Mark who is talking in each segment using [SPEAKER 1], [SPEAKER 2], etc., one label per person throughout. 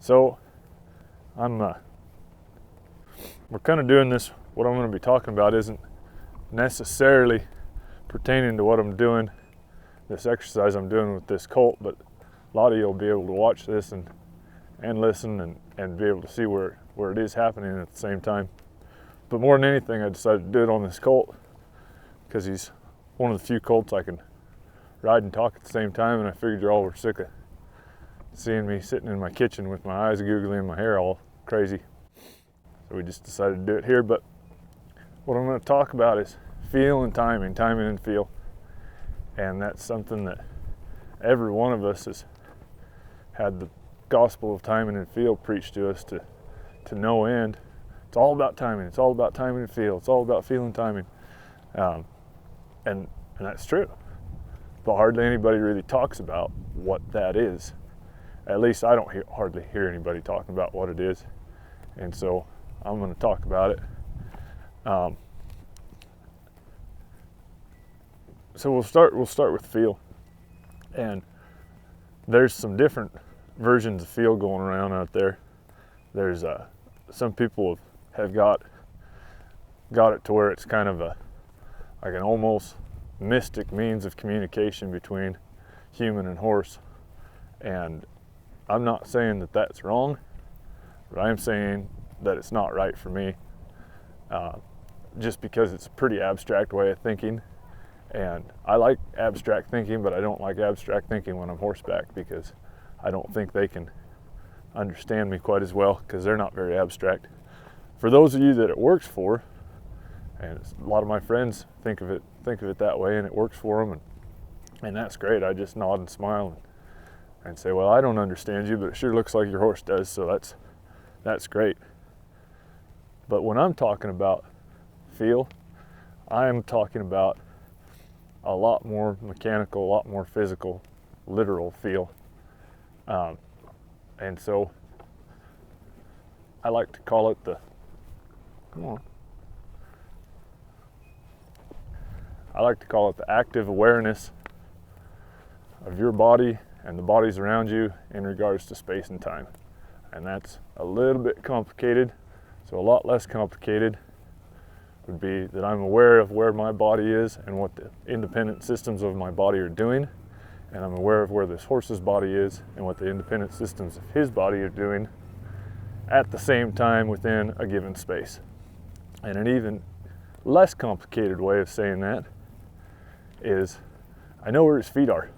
[SPEAKER 1] So we're kind of doing this. What I'm going to be talking about isn't necessarily pertaining to what I'm doing, this exercise I'm doing with this colt, but a lot of you will be able to watch this and listen and be able to see where it is happening at the same time. But more than anything, I decided to do it on this colt because he's one of the few colts I can ride and talk at the same time, and I figured you all were sick of seeing me sitting in my kitchen with my eyes googly and my hair all crazy. So we just decided to do it here. But what I'm going to talk about is feel and timing and feel. And that's something that every one of us has had the gospel of timing and feel preached to us to no end. It's all about timing. It's all about timing and feel. It's all about feeling timing. And that's true. But hardly anybody really talks about what that is. At least I don't hardly hear anybody talking about what it is. And so I'm going to talk about it. So we'll start with feel. And there's some different versions of feel going around out there. There's some people have got it to where it's kind of like an almost mystic means of communication between human and horse. And I'm not saying that that's wrong, but I'm saying that it's not right for me, just because it's a pretty abstract way of thinking. And I like abstract thinking, but I don't like abstract thinking when I'm horseback, because I don't think they can understand me quite as well, because they're not very abstract. For those of you that it works for, and a lot of my friends think of it that way, and it works for them, and that's great. I just nod and smile and say, well, I don't understand you, but it sure looks like your horse does, so that's great. But when I'm talking about feel, I'm talking about a lot more mechanical, a lot more physical, literal feel. And so I like to call it the active awareness of your body and the bodies around you in regards to space and time. And that's a little bit complicated. So a lot less complicated would be that I'm aware of where my body is and what the independent systems of my body are doing. And I'm aware of where this horse's body is and what the independent systems of his body are doing at the same time within a given space. And an even less complicated way of saying that is I know where his feet are.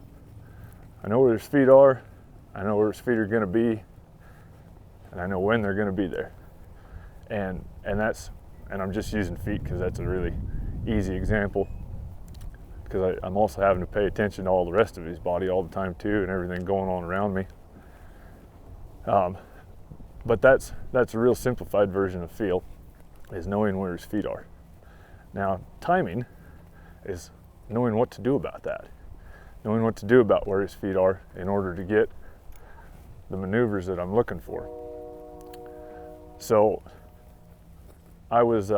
[SPEAKER 1] I know where his feet are. I know where his feet are going to be. And I know when they're going to be there. And I'm just using feet because that's a really easy example, because I'm also having to pay attention to all the rest of his body all the time too, and everything going on around me. But that's a real simplified version of feel, is knowing where his feet are. Now, timing is knowing what to do about that, knowing what to do about where his feet are in order to get the maneuvers that I'm looking for. So I was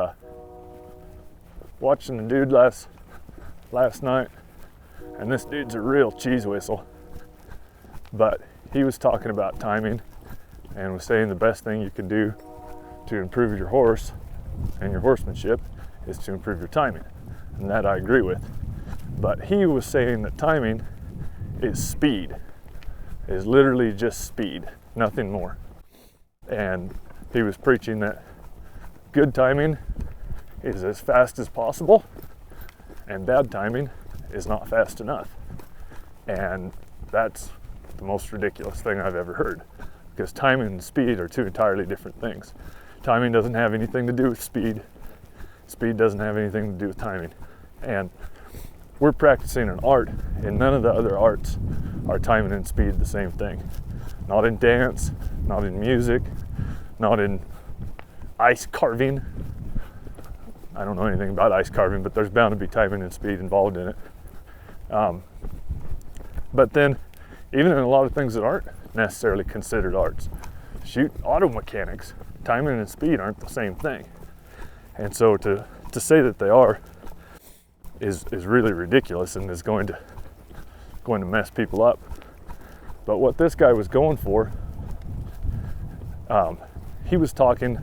[SPEAKER 1] watching a dude last night, and this dude's a real cheese whistle, but he was talking about timing and was saying the best thing you can do to improve your horse and your horsemanship is to improve your timing, and that I agree with. But he was saying that timing is speed, is literally just speed, nothing more. And he was preaching that good timing is as fast as possible, and bad timing is not fast enough. And that's the most ridiculous thing I've ever heard, because timing and speed are two entirely different things. Timing doesn't have anything to do with speed. Speed doesn't have anything to do with timing. And we're practicing an art, and none of the other arts are timing and speed the same thing. Not in dance, not in music, not in ice carving. I don't know anything about ice carving, but there's bound to be timing and speed involved in it. But then, even in a lot of things that aren't necessarily considered arts, shoot, auto mechanics, timing and speed aren't the same thing. And so to say that they are is really ridiculous and is going to mess people up. But what this guy was going for He was talking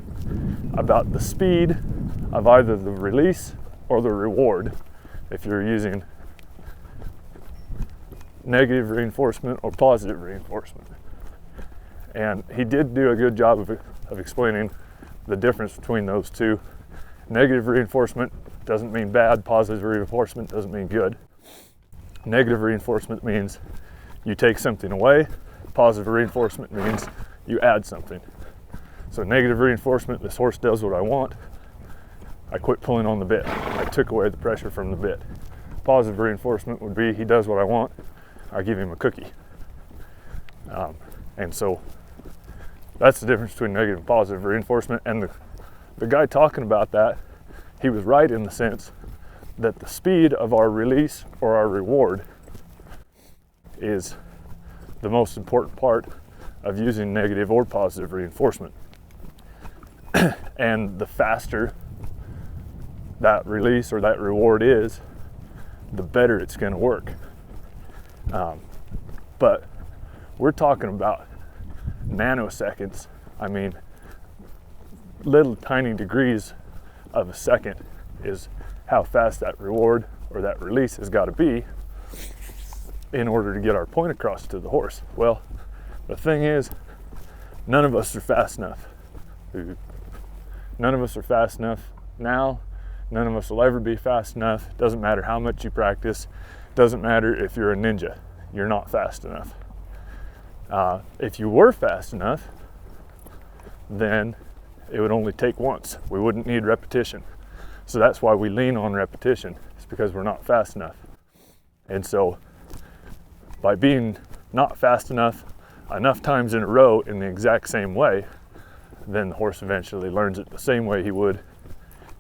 [SPEAKER 1] about the speed of either the release or the reward if you're using negative reinforcement or positive reinforcement. And he did do a good job of explaining the difference between those two. Negative reinforcement doesn't mean bad, positive reinforcement doesn't mean good. Negative reinforcement means you take something away, positive reinforcement means you add something. So negative reinforcement, this horse does what I want, I quit pulling on the bit. I took away the pressure from the bit. Positive reinforcement would be he does what I want, I give him a cookie. And so that's the difference between negative and positive reinforcement. And the guy talking about that, he was right in the sense that the speed of our release or our reward is the most important part of using negative or positive reinforcement. And the faster that release or that reward is, the better it's going to work. But we're talking about nanoseconds. I mean, little tiny degrees of a second is how fast that reward or that release has got to be in order to get our point across to the horse. Well, the thing is, none of us are fast enough. None of us are fast enough now. None of us will ever be fast enough. Doesn't matter how much you practice. Doesn't matter if you're a ninja. You're not fast enough. If you were fast enough, then it would only take once. We wouldn't need repetition. So that's why we lean on repetition. It's because we're not fast enough. And so by being not fast enough times in a row in the exact same way, then the horse eventually learns it the same way he would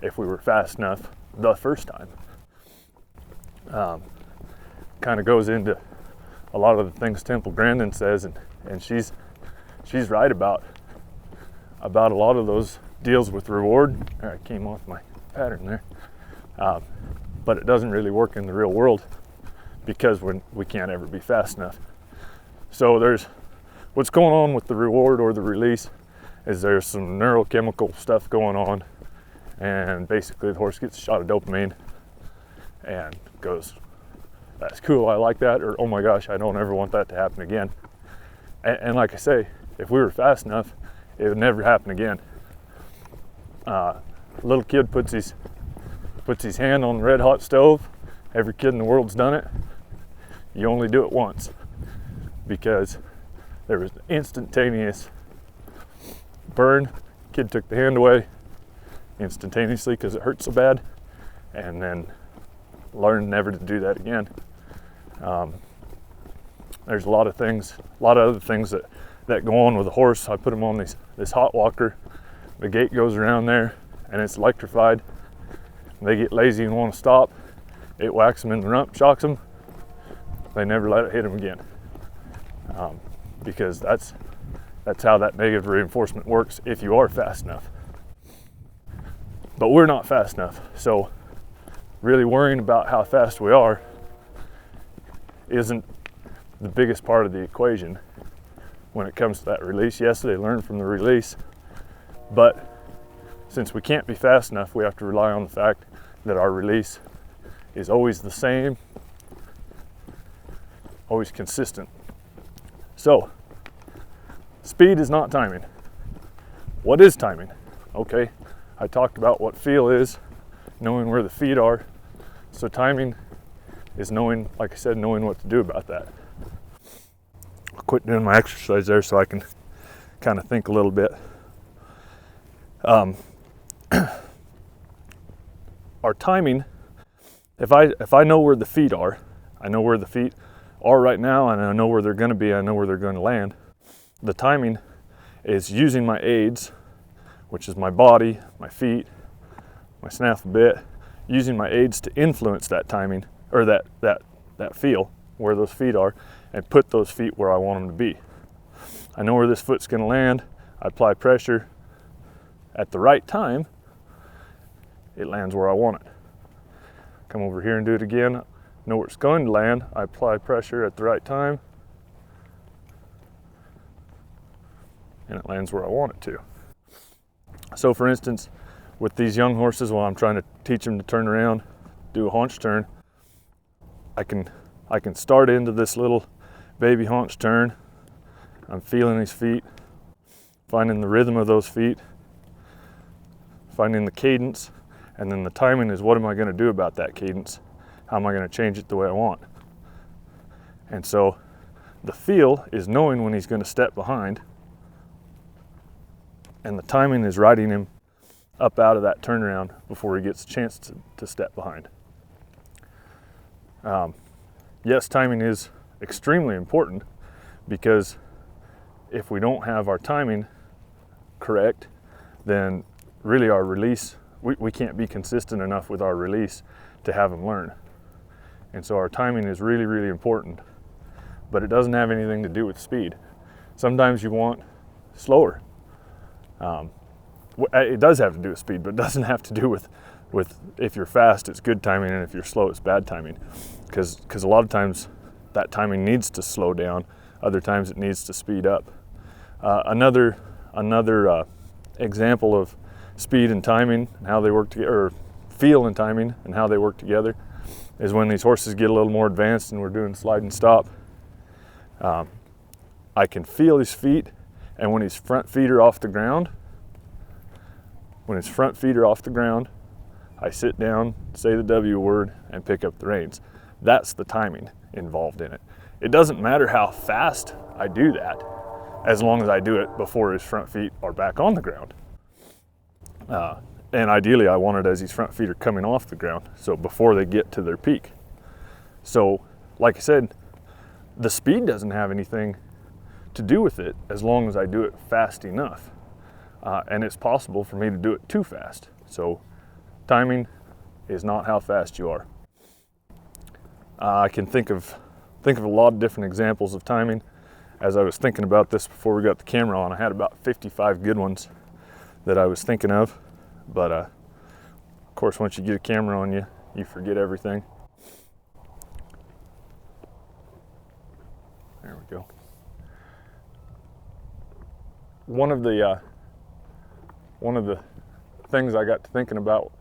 [SPEAKER 1] if we were fast enough the first time. Kind of goes into a lot of the things Temple Grandin says, and she's right about a lot of those deals with reward. I came off my pattern there. But it doesn't really work in the real world because we can't ever be fast enough. So there's what's going on with the reward or the release is there's some neurochemical stuff going on, and basically the horse gets a shot of dopamine and goes, that's cool, I like that, or oh my gosh, I don't ever want that to happen again. And like I say, if we were fast enough, it would never happen again. Little kid puts his hand on the red hot stove. Every kid in the world's done it. You only do it once because there was an instantaneous burn. Kid took the hand away instantaneously because it hurt so bad, and then learned never to do that again. There's a lot of other things that go on with a horse. I put them on this hot walker. The gate goes around there and it's electrified. They get lazy and want to stop. It whacks them in the rump, shocks them. They never let it hit them again. Because that's how that negative reinforcement works if you are fast enough. But we're not fast enough. So really worrying about how fast we are isn't the biggest part of the equation when it comes to that release. Yes, they learn from the release, but since we can't be fast enough, we have to rely on the fact that our release is always the same, always consistent. So, speed is not timing. What is timing? Okay, I talked about what feel is, knowing where the feet are. So timing is knowing, like I said, knowing what to do about that. I'll quit doing my exercise there so I can kind of think a little bit. Our timing, if I know where the feet are, I know where the feet are right now, and I know where they're going to be, I know where they're going to land. The timing is using my aids, which is my body, my feet, my snaffle bit, using my aids to influence that timing, or that feel, where those feet are, and put those feet where I want them to be. I know where this foot's going to land. I apply pressure at the right time. It lands where I want it. Come over here and do it again. Know where it's going to land. I apply pressure at the right time. and it lands where I want it to. So for instance, with these young horses, while I'm trying to teach them to turn around, do a haunch turn, I can start into this little baby haunch turn. I'm feeling his feet, finding the rhythm of those feet, finding the cadence, and then the timing is, what am I going to do about that cadence? How am I going to change it the way I want? And so the feel is knowing when he's going to step behind, and the timing is riding him up out of that turnaround before he gets a chance to step behind. Yes, timing is extremely important, because if we don't have our timing correct, then really our release, we can't be consistent enough with our release to have him learn. And so our timing is really, really important, but it doesn't have anything to do with speed. Sometimes you want slower. It does have to do with speed, but it doesn't have to do with if you're fast, it's good timing, and if you're slow, it's bad timing. Because a lot of times that timing needs to slow down. Other times it needs to speed up. Another example of speed and timing and how they work together, or feel and timing and how they work together, is when these horses get a little more advanced and we're doing slide and stop. I can feel his feet, and when his front feet are off the ground, I sit down, say the W word, and pick up the reins. That's the timing involved in it. It doesn't matter how fast I do that, as long as I do it before his front feet are back on the ground. And ideally I want it as his front feet are coming off the ground, so before they get to their peak. So, like I said, the speed doesn't have anything to do with it as long as I do it fast enough. And it's possible for me to do it too fast. So timing is not how fast you are. I can think of a lot of different examples of timing. As I was thinking about this before we got the camera on, I had about 55 good ones that I was thinking of. But of course, once you get a camera on you, you forget everything. There we go. One of the things I got to thinking about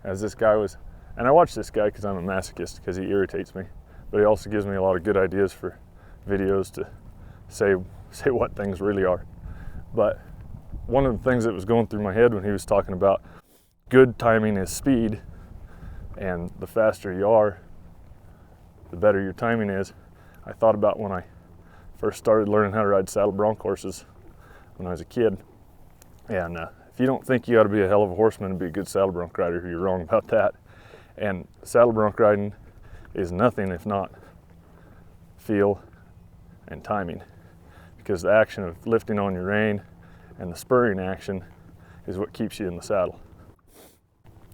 [SPEAKER 1] as this guy was, and I watch this guy because I'm a masochist, because he irritates me, but he also gives me a lot of good ideas for videos to say what things really are. But one of the things that was going through my head when he was talking about good timing is speed, and the faster you are, the better your timing is, I thought about when I first started learning how to ride saddle bronc horses when I was a kid. And if you don't think you got to be a hell of a horseman and be a good saddle bronc rider, you're wrong about that. And saddle bronc riding is nothing if not feel and timing, because the action of lifting on your rein and the spurring action is what keeps you in the saddle.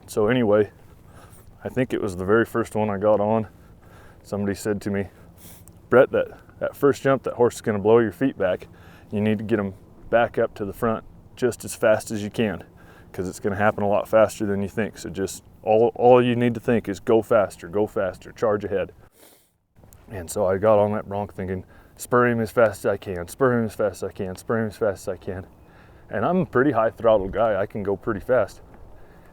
[SPEAKER 1] So anyway, I think it was the very first one I got on, somebody said to me, Brett, that first jump, that horse is going to blow your feet back. You need to get them back up to the front just as fast as you can, because it's going to happen a lot faster than you think. So just all you need to think is go faster, charge ahead. And so I got on that bronc thinking, spur him as fast as I can, spur him as fast as I can, spur him as fast as I can. And I'm a pretty high throttle guy, I can go pretty fast.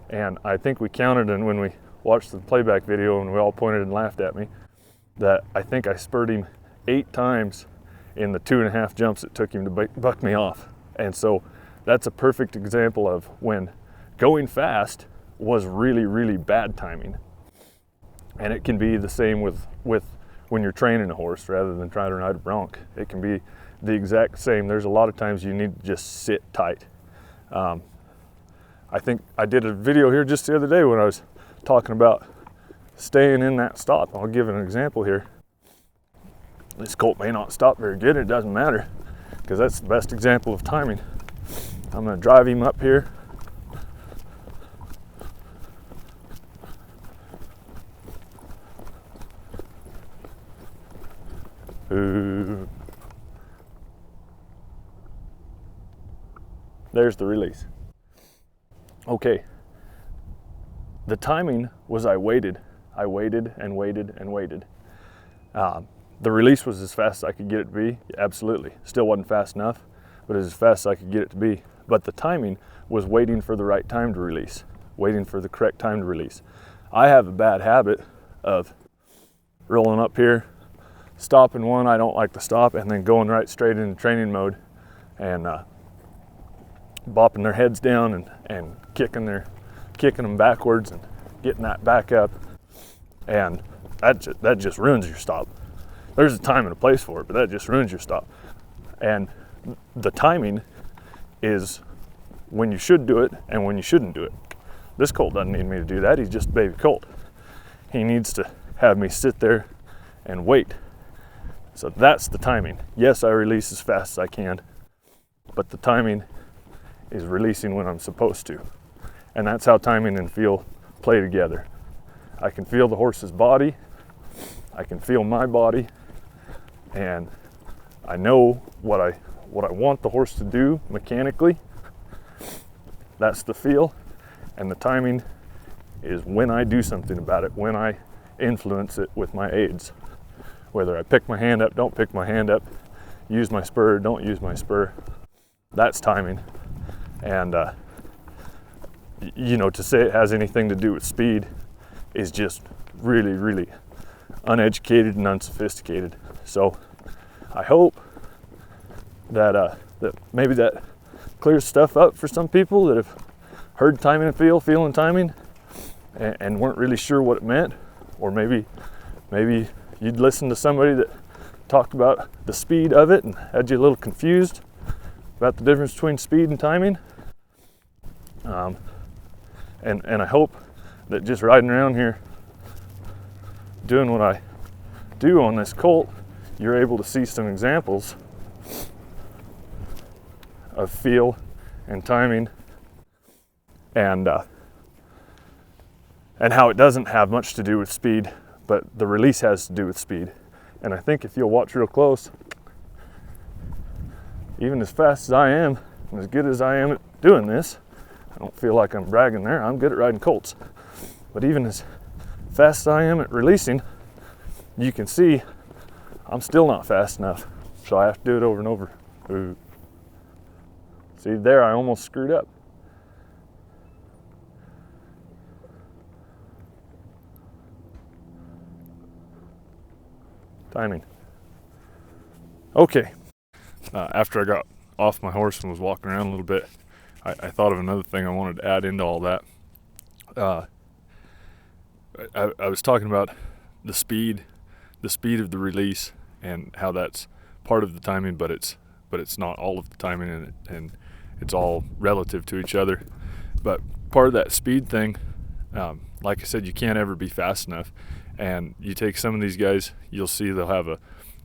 [SPEAKER 1] And I think we counted, and when we watched the playback video and we all pointed and laughed at me, that I think I spurred him 8 times in the 2.5 jumps it took him to buck me off. And so that's a perfect example of when going fast was really, really bad timing. And it can be the same with when you're training a horse rather than trying to ride a bronc. It can be the exact same. There's a lot of times you need to just sit tight. I think I did a video here just the other day when I was talking about staying in that stop. I'll give an example here. This colt may not stop very good, it doesn't matter, because that's the best example of timing. I'm going to drive him up here. Ooh. There's the release. Okay. The timing was I waited and waited and waited. The release was as fast as I could get it to be, absolutely. Still wasn't fast enough, but as fast as I could get it to be. But the timing was waiting for the right time to release, waiting for the correct time to release. I have a bad habit of rolling up here, stopping one I don't like to stop, and then going right straight into training mode and bopping their heads down and kicking them backwards and getting that back up, and that just ruins your stop. There's a time and a place for it, but that just ruins your stop. And the timing is when you should do it and when you shouldn't do it. This colt doesn't need me to do that. He's just a baby colt. He needs to have me sit there and wait. So that's the timing. Yes, I release as fast as I can, but the timing is releasing when I'm supposed to. And that's how timing and feel play together. I can feel the horse's body, I can feel my body, and I know what I want the horse to do mechanically. That's the feel. And the timing is when I do something about it, when I influence it with my aids. Whether I pick my hand up, don't pick my hand up, use my spur, don't use my spur. That's timing. And to say it has anything to do with speed is just really, really uneducated and unsophisticated. So I hope that maybe that clears stuff up for some people that have heard timing and feeling timing, and weren't really sure what it meant. Or maybe you'd listen to somebody that talked about the speed of it and had you a little confused about the difference between speed and timing. And I hope that just riding around here doing what I do on this colt, you're able to see some examples of feel and timing, and how it doesn't have much to do with speed, but the release has to do with speed. And I think if you'll watch real close, even as fast as I am and as good as I am at doing this, I don't feel like I'm bragging there, I'm good at riding colts, but even as fast as I am at releasing, you can see I'm still not fast enough, so I have to do it over and over. Ooh. See there, I almost screwed up. Timing. Okay, after I got off my horse and was walking around a little bit, I thought of another thing I wanted to add into all that. I was talking about the speed of the release and how that's part of the timing, but it's not all of the timing, and it's all relative to each other. But part of that speed thing, like I said, you can't ever be fast enough. And you take some of these guys, you'll see they'll have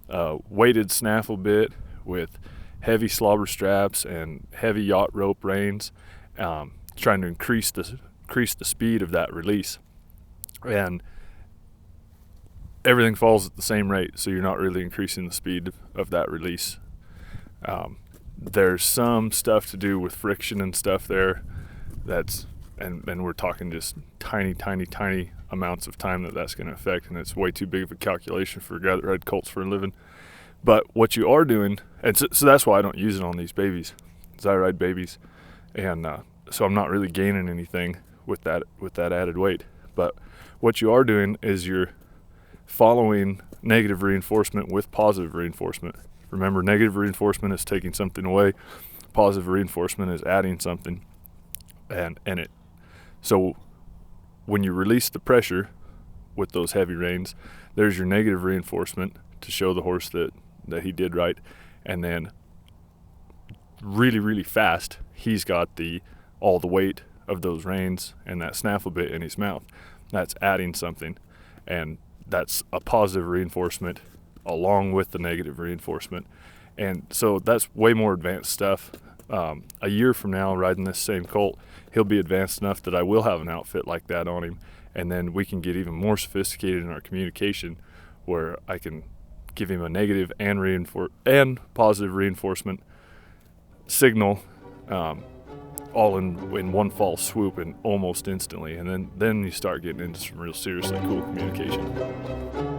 [SPEAKER 1] a weighted snaffle bit with heavy slobber straps and heavy yacht rope reins, trying to increase the speed of that release. And everything falls at the same rate, so you're not really increasing the speed of that release. There's some stuff to do with friction and stuff there. And we're talking just tiny amounts of time that's going to affect, and it's way too big of a calculation for a guy that rides colts for a living. But what you are doing, and so that's why I don't use it on these babies, because I ride babies, and so I'm not really gaining anything with that added weight. But what you are doing is you're following negative reinforcement with positive reinforcement. Remember, negative reinforcement is taking something away, positive reinforcement is adding something, and it. So when you release the pressure with those heavy reins, there's your negative reinforcement to show the horse that he did right. And then really, really fast, he's got all the weight of those reins and that snaffle bit in his mouth. That's adding something. And that's a positive reinforcement along with the negative reinforcement. And so that's way more advanced stuff. A year from now, riding this same colt, he'll be advanced enough that I will have an outfit like that on him, and then we can get even more sophisticated in our communication, where I can give him a negative and positive reinforcement signal, all in one fall swoop and almost instantly, and then you start getting into some real seriously cool communication.